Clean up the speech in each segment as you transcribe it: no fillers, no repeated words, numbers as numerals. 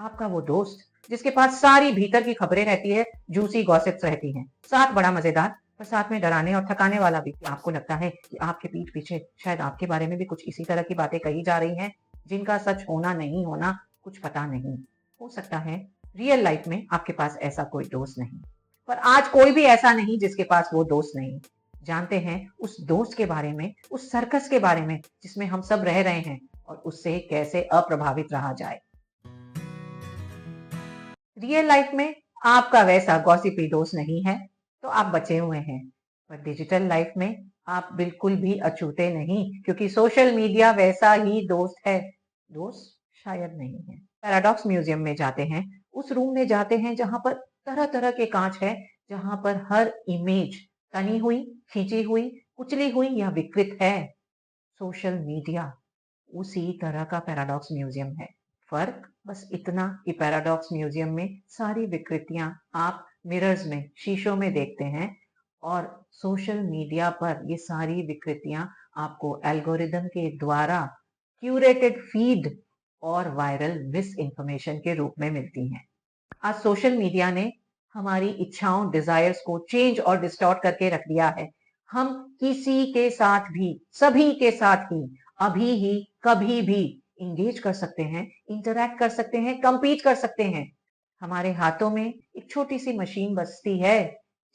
आपका वो दोस्त जिसके पास सारी भीतर की खबरें रहती है, जूसी गॉसिप्स रहती हैं, साथ बड़ा मजेदार पर साथ में डराने और थकाने वाला भी। आपको लगता है कि आपके पीठ पीछे शायद आपके बारे में भी कुछ इसी तरह की बातें कही जा रही हैं, जिनका सच होना नहीं होना कुछ पता नहीं। हो सकता है रियल लाइफ में आपके पास ऐसा कोई दोस्त नहीं, पर आज कोई भी ऐसा नहीं जिसके पास वो दोस्त नहीं। जानते हैं उस दोस्त के बारे में, उस सर्कस के बारे में जिसमें हम सब रह रहे हैं, और उससे कैसे अप्रभावित रहा जाए। रियल लाइफ में आपका वैसा गॉसिपी दोस्त नहीं है तो आप बचे हुए हैं, पर डिजिटल लाइफ में आप बिल्कुल भी अछूते नहीं, क्योंकि सोशल मीडिया वैसा ही दोस्त है। दोस्त शायद नहीं है। पैराडॉक्स म्यूजियम में जाते हैं, उस रूम में जाते हैं जहां पर तरह तरह के कांच है, जहां पर हर इमेज तनी हुई, खींची हुई, कुचली हुई या विकृत है। सोशल मीडिया उसी तरह का पैराडॉक्स म्यूजियम है। फर्क बस इतना कि पैराडॉक्स म्यूजियम में सारी विकृतियां आप मिरर्स में, शीशों में देखते हैं, और सोशल मीडिया पर ये सारी विकृतियां आपको एल्गोरिदम के द्वारा क्यूरेटेड फीड और वायरल मिस इंफॉर्मेशन के रूप में मिलती हैं। आज सोशल मीडिया ने हमारी इच्छाओं, डिजायर्स को चेंज और डिस्टॉर्ट करके रख दिया है। हम किसी के साथ भी, सभी के साथ ही, अभी ही, कभी भी इंगेज कर सकते हैं, इंटरैक्ट कर सकते हैं, compete कर सकते हैं। हमारे हाथों में एक छोटी सी मशीन बसती है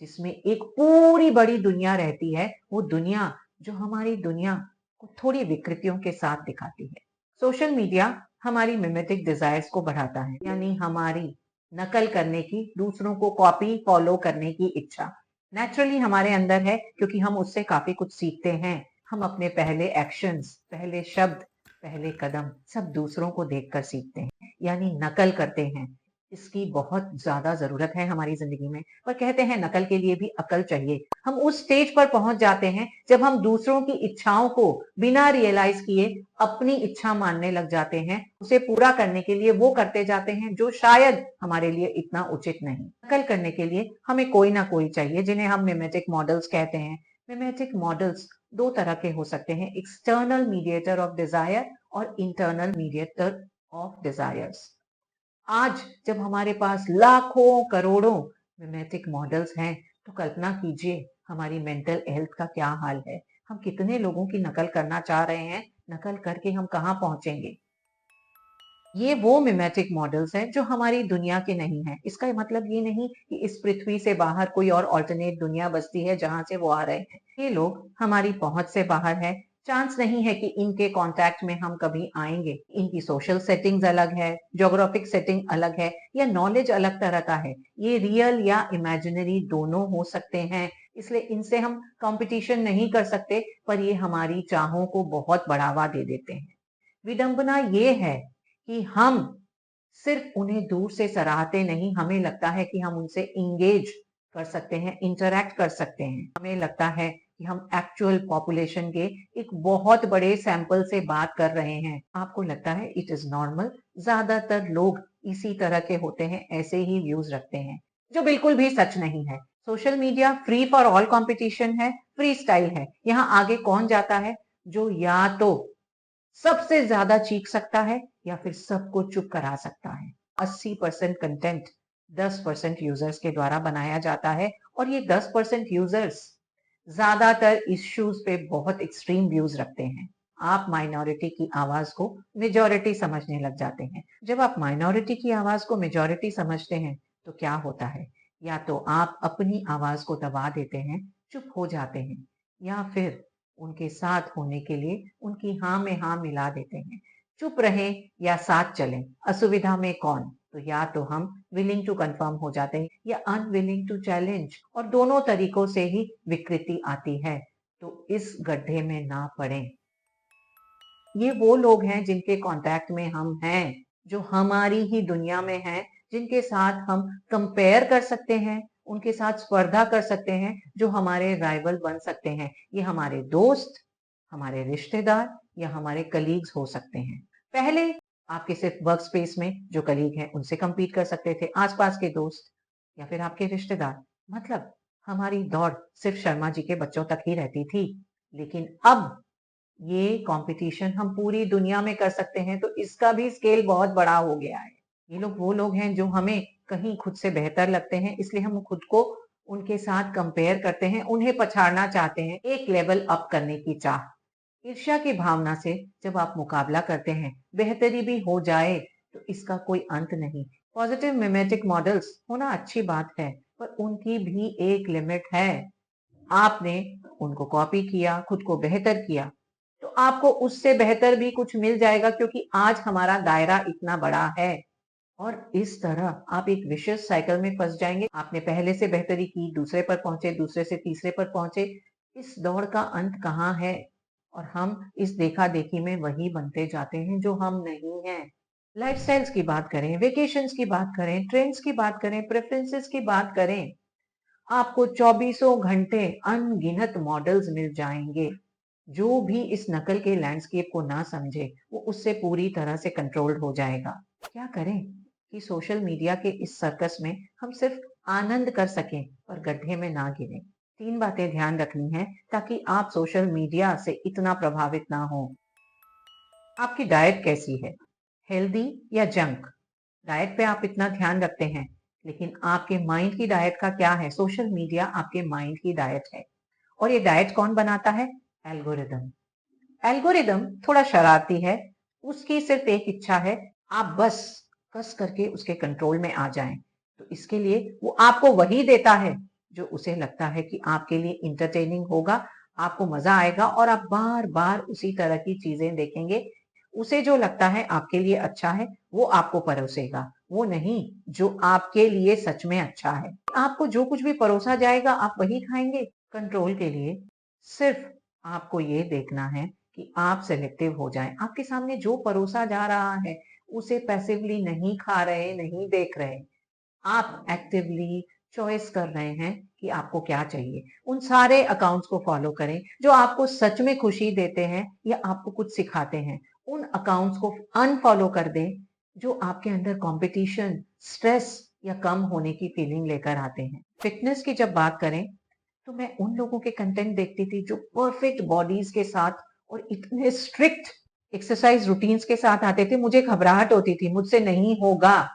जिसमें एक पूरी बड़ी दुनिया रहती है, वो दुनिया जो हमारी दुनिया को थोड़ी विकृतियों के साथ दिखाती है। सोशल मीडिया हमारी मिमेटिक डिजायर्स को बढ़ाता है, यानी हमारी नकल करने की, दूसरों को कॉपी फॉलो करने की इच्छा नेचुरली हमारे अंदर है, क्योंकि हम उससे काफी कुछ सीखते हैं। हम अपने पहले एक्शंस, पहले शब्द, पहले कदम सब दूसरों को देखकर सीखते हैं, यानी नकल करते हैं। इसकी बहुत ज्यादा जरूरत है हमारी जिंदगी में, पर कहते हैं नकल के लिए भी अकल चाहिए। हम उस स्टेज पर पहुंच जाते हैं जब हम दूसरों की इच्छाओं को बिना रियलाइज किए अपनी इच्छा मानने लग जाते हैं, उसे पूरा करने के लिए वो करते जाते हैं जो शायद हमारे लिए इतना उचित नहीं। नकल करने के लिए हमें कोई ना कोई चाहिए, जिन्हें हम मिमेटिक मॉडल्स कहते हैं। मिमेटिक मॉडल्स दो तरह के हो सकते हैं, एक्सटर्नल मीडिएटर ऑफ डिजायर और इंटरनल मीडिएटर ऑफ डिजायर्स। आज जब हमारे पास लाखों करोड़ों मिमेटिक मॉडल्स हैं, तो कल्पना कीजिए हमारी मेंटल हेल्थ का क्या हाल है। हम कितने लोगों की नकल करना चाह रहे हैं, नकल करके हम कहाँ पहुंचेंगे। ये वो मिमेटिक मॉडल्स हैं जो हमारी दुनिया के नहीं है। इसका मतलब ये नहीं कि इस पृथ्वी से बाहर कोई और ऑल्टरनेट दुनिया बसती है जहां से वो आ रहे हैं। ये लोग हमारी पहुंच से बाहर है। चांस नहीं है कि इनके कांटेक्ट में हम कभी आएंगे। इनकी सोशल सेटिंग्स अलग है, ज्योग्राफिक सेटिंग अलग है, या नॉलेज अलग तरह का है। ये रियल या इमेजिनरी दोनों हो सकते हैं, इसलिए इनसे हम कंपटीशन नहीं कर सकते, पर ये हमारी चाहों को बहुत बढ़ावा दे देते हैं। विडंबना ये है कि हम सिर्फ उन्हें दूर से सराहते नहीं, हमें लगता है कि हम उनसे इंगेज कर सकते हैं, इंटरैक्ट कर सकते हैं। हमें लगता है कि हम एक्चुअल पॉपुलेशन के एक बहुत बड़े सैंपल से बात कर रहे हैं। आपको लगता है इट इज नॉर्मल। ज्यादातर लोग इसी तरह के होते हैं, ऐसे ही व्यूज रखते हैं, जो बिल्कुल भी सच नहीं है। Social media free for all competition है, फ्री स्टाइल है। यहाँ आगे कौन जाता है? जो या तो सबसे ज्यादा चीख सकता है या फिर सबको चुप करा सकता है। 80% कंटेंट 10% यूजर्स के द्वारा बनाया जाता है, और ये 10% यूजर्स ज्यादातर इश्यूज पे बहुत एक्सट्रीम व्यूज रखते हैं। आप माइनॉरिटी की आवाज को मेजॉरिटी समझने लग जाते हैं। जब आप माइनॉरिटी की आवाज को मेजॉरिटी समझते हैं तो क्या होता है? या तो आप अपनी आवाज को दबा देते हैं, चुप हो जाते हैं, या फिर उनके साथ होने के लिए उनकी हाँ में हाँ मिला देते हैं। चुप रहें या साथ चलें, असुविधा में कौन? तो या तो हम विलिंग टू कंफर्म हो जाते हैं या अनविलिंग टू चैलेंज, और दोनों तरीकों से ही विकृति आती है। तो इस गड्ढे में ना पड़ें। ये वो लोग हैं जिनके कांटेक्ट में हम हैं, जो हमारी ही दुनिया में हैं, जिनके साथ हम कंपेयर कर सकते हैं, उनके साथ स्पर्धा कर सकते हैं, जो हमारे राइवल बन सकते हैं। ये हमारे दोस्त, हमारे रिश्तेदार या हमारे कलीग्स हो सकते हैं। पहले आपके सिर्फ वर्क स्पेस में जो कलीग हैं उनसे compete कर सकते थे, आसपास के दोस्त या फिर आपके रिश्तेदार। मतलब हमारी दौड़ सिर्फ शर्मा जी के बच्चों तक ही रहती थी, लेकिन अब ये कंपटीशन हम पूरी दुनिया में कर सकते हैं, तो इसका भी स्केल बहुत बड़ा हो गया है। ये लोग वो लोग हैं जो हमें कहीं खुद से बेहतर लगते हैं, इसलिए हम खुद को उनके साथ कंपेयर करते हैं, उन्हें पछाड़ना चाहते हैं, एक लेवल अप करने की चाह। ईर्ष्या की भावना से जब आप मुकाबला करते हैं, बेहतरी भी हो जाए तो इसका कोई अंत नहीं। पॉजिटिव मिमेटिक मॉडल्स होना अच्छी बात है, पर उनकी भी एक लिमिट है। आपने उनको कॉपी किया, खुद को बेहतर किया, तो आपको उससे बेहतर भी कुछ मिल जाएगा, क्योंकि आज हमारा दायरा इतना बड़ा है। और इस तरह आप एक विशियस साइकिल में फंस जाएंगे। आपने पहले से बेहतरी की, दूसरे पर पहुंचे, दूसरे से तीसरे पर पहुंचे। इस दौड़ का अंत कहाँ है? और हम इस देखा देखी में वही बनते जाते हैं जो हम नहीं हैं। लाइफस्टाइल्स की बात करें, वेकेशंस की बात करें, ट्रेंड्स की बात करें, प्रेफरेंसेस की बात करें, आपको चौबीसों घंटे अनगिनत मॉडल्स मिल जाएंगे। जो भी इस नकल के लैंडस्केप को ना समझे, वो उससे पूरी तरह से कंट्रोल्ड हो जाएगा। क्या करें कि सोशल मीडिया के इस सर्कस में हम सिर्फ आनंद कर सकें, पर गड्ढे में ना गिरें। 3 बातें ध्यान रखनी है ताकि आप सोशल मीडिया से इतना प्रभावित ना हो। आपकी डाइट कैसी है? हेल्दी या जंक? डाइट पे आप इतना ध्यान रखते हैं, लेकिन आपके माइंड की डाइट का क्या है? सोशल मीडिया आपके माइंड की डाइट है। और ये डाइट कौन बनाता है? एल्गोरिदम। एल्गोरिदम थोड़ा शरारती है। उसकी सिर्फ एक इच्छा है, आप बस कस करके उसके कंट्रोल में आ जाएं। तो इसके लिए वो आपको वही देता है जो उसे लगता है कि आपके लिए इंटरटेनिंग होगा, आपको मजा आएगा और आप बार बार उसी तरह की चीजें देखेंगे। उसे जो लगता है आपके लिए अच्छा है, वो आपको परोसेगा, वो नहीं जो आपके लिए सच में अच्छा है। आपको जो कुछ भी परोसा जाएगा आप वही खाएंगे। कंट्रोल के लिए सिर्फ आपको ये देखना है कि आप सेलेक्टिव हो जाएं। आपके सामने जो परोसा जा रहा है उसे पैसिवली नहीं खा रहे, नहीं देख रहे। आप एक्टिवली चॉइस कर रहे हैं कि आपको क्या चाहिए। उन सारे अकाउंट्स को फॉलो करें जो आपको सच में खुशी देते हैं या आपको कुछ सिखाते हैं। उन अकाउंट्स को अनफॉलो कर दें जो आपके अंदर कंपटीशन, स्ट्रेस या कम होने की फीलिंग लेकर आते हैं। फिटनेस की जब बात करें तो मैं उन लोगों के कंटेंट देखती थी जो परफेक्ट बॉडीज के साथ और इतने स्ट्रिक्ट एक्सरसाइज रूटीन्स के साथ आते थे। मुझे घबराहट होती थी, मुझसे नहीं होगा,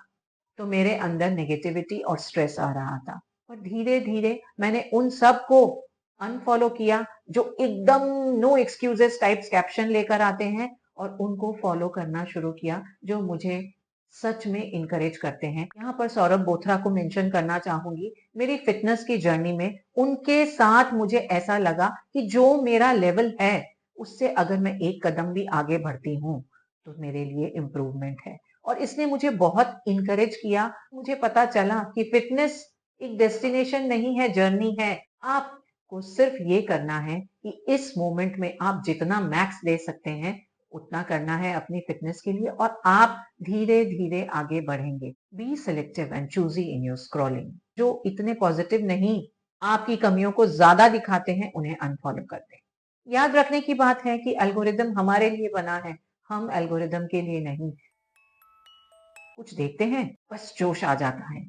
तो मेरे अंदर नेगेटिविटी और स्ट्रेस आ रहा था। और धीरे धीरे मैंने उन सब को अनफॉलो किया जो एकदम नो एक्सक्यूजेस टाइप्स कैप्शन लेकर आते हैं, और उनको फॉलो करना शुरू किया जो मुझे सच में इनकरेज करते हैं। यहाँ पर सौरभ बोथरा को मेंशन करना चाहूंगी। मेरी फिटनेस की जर्नी में उनके साथ मुझे ऐसा लगा कि जो मेरा लेवल है उससे अगर मैं एक कदम भी आगे बढ़ती हूँ तो मेरे लिए इम्प्रूवमेंट है। और इसने मुझे बहुत इनकरेज किया। मुझे पता चला कि फिटनेस एक डेस्टिनेशन नहीं है, जर्नी है। आपको सिर्फ ये करना है कि इस मोमेंट में आप जितना मैक्स दे सकते हैं उतना करना है अपनी फिटनेस के लिए, और आप धीरे धीरे आगे बढ़ेंगे। Be selective and choosy in your scrolling. जो इतने पॉजिटिव नहीं, आपकी कमियों को ज्यादा दिखाते हैं, उन्हें अनफॉलो कर दें। याद रखने की बात है कि एल्गोरिदम हमारे लिए बना है, हम एल्गोरिदम के लिए नहीं। कुछ देखते हैं, बस जोश आ जाता है,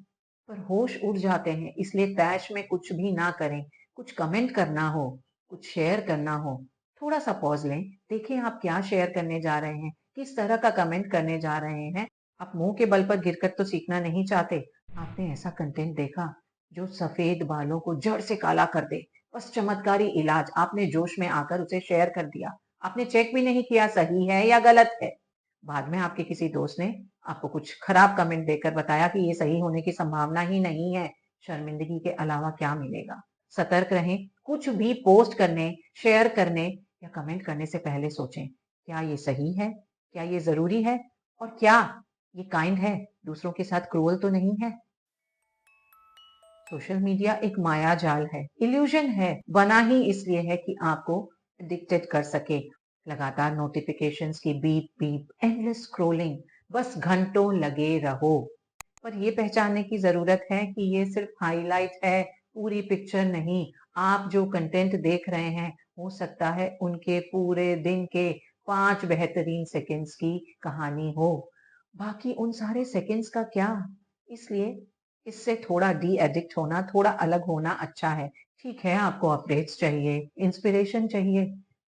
पर होश उड़ जाते हैं। इसलिए तैश में कुछ भी ना करें। कुछ कमेंट करना हो, कुछ शेयर करना हो, थोड़ा सा पॉज लें, देखें आप क्या शेयर करने जा रहे हैं, किस तरह का कमेंट करने जा रहे हैं। आप मुंह के बल पर गिरकर तो सीखना नहीं चाहते। आपने ऐसा कंटेंट देखा जो सफेद बालों को जड़ से काला कर दे, बस चमत्कारी इलाज, आपने जोश में आकर उसे शेयर कर दिया। आपने चेक भी नहीं किया सही है या गलत है। बाद में आपके किसी दोस्त ने आपको कुछ खराब कमेंट देकर बताया कि ये सही होने की संभावना ही नहीं है। शर्मिंदगी के अलावा क्या मिलेगा? सतर्क रहें। कुछ भी पोस्ट करने, शेयर करने या कमेंट करने से पहले सोचें, क्या ये सही है, क्या ये जरूरी है, और क्या ये काइंड है, दूसरों के साथ क्रूअल तो नहीं है। सोशल मीडिया एक माया जाल है, इल्यूजन है, बना ही इसलिए है कि आपको एडिक्टेड कर सके। लगातार नोटिफिकेशंस की बीप बीप, एंडलेस स्क्रोलिंग, बस घंटों लगे रहो। पर यह पहचानने की जरूरत है कि ये सिर्फ हाईलाइट है, पूरी पिक्चर नहीं। आप जो कंटेंट देख रहे हैं हो सकता है उनके पूरे दिन के 5 बेहतरीन सेकंड्स की कहानी हो। बाकी उन सारे सेकंड्स का क्या? इसलिए इससे थोड़ा डी एडिक्ट होना, थोड़ा अलग होना अच्छा है। ठीक है, आपको अपडेट्स चाहिए, इंस्पिरेशन चाहिए,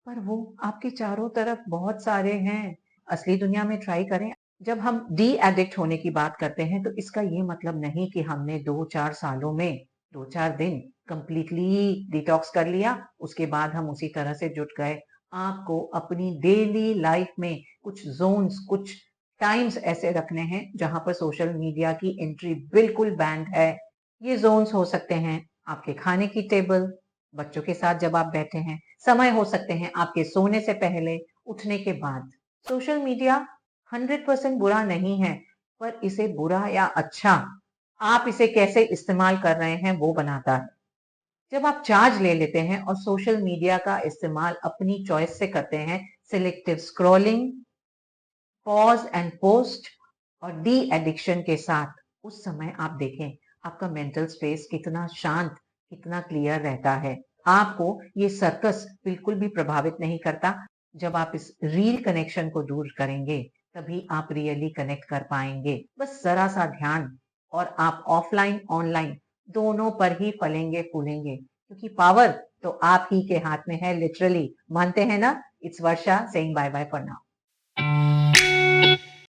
पर वो आपके चारों तरफ बहुत सारे हैं। असली दुनिया में ट्राई करें। जब हम डी एडिक्ट होने की बात करते हैं तो इसका ये मतलब नहीं कि हमने 2-4 सालों में 2-4 दिन कंप्लीटली डिटॉक्स कर लिया, उसके बाद हम उसी तरह से जुट गए। आपको अपनी डेली लाइफ में कुछ ज़ोन्स, कुछ टाइम्स ऐसे रखने हैं जहाँ पर सोशल मीडिया की एंट्री बिल्कुल बैंड है। ये ज़ोन्स हो सकते हैं आपके खाने की टेबल, बच्चों के साथ जब आप बैठे हैं, समय हो सकते हैं आपके सोने से पहले, उठने के बाद। सोशल मीडिया 100% बुरा नहीं है, पर इसे बुरा या अच्छा आप इसे कैसे इस्तेमाल कर रहे हैं वो बनाता है। जब आप चार्ज ले लेते हैं और सोशल मीडिया का इस्तेमाल अपनी चॉइस से करते हैं, selective scrolling, pause and post और डी एडिक्शन के साथ, उस समय आप देखें आपका मेंटल स्पेस कितना शांत, कितना क्लियर रहता है। आपको ये सर्कस बिल्कुल भी प्रभावित नहीं करता। जब आप इस रील कनेक्शन को दूर करेंगे तभी आप रियली कनेक्ट कर पाएंगे। बस जरा सा ध्यान और आप ऑफलाइन ऑनलाइन दोनों पर ही फलेंगे फूलेंगे, क्योंकि पावर तो आप ही के हाथ में है लिटरली। मानते हैं ना? It's Varsha saying bye bye for now.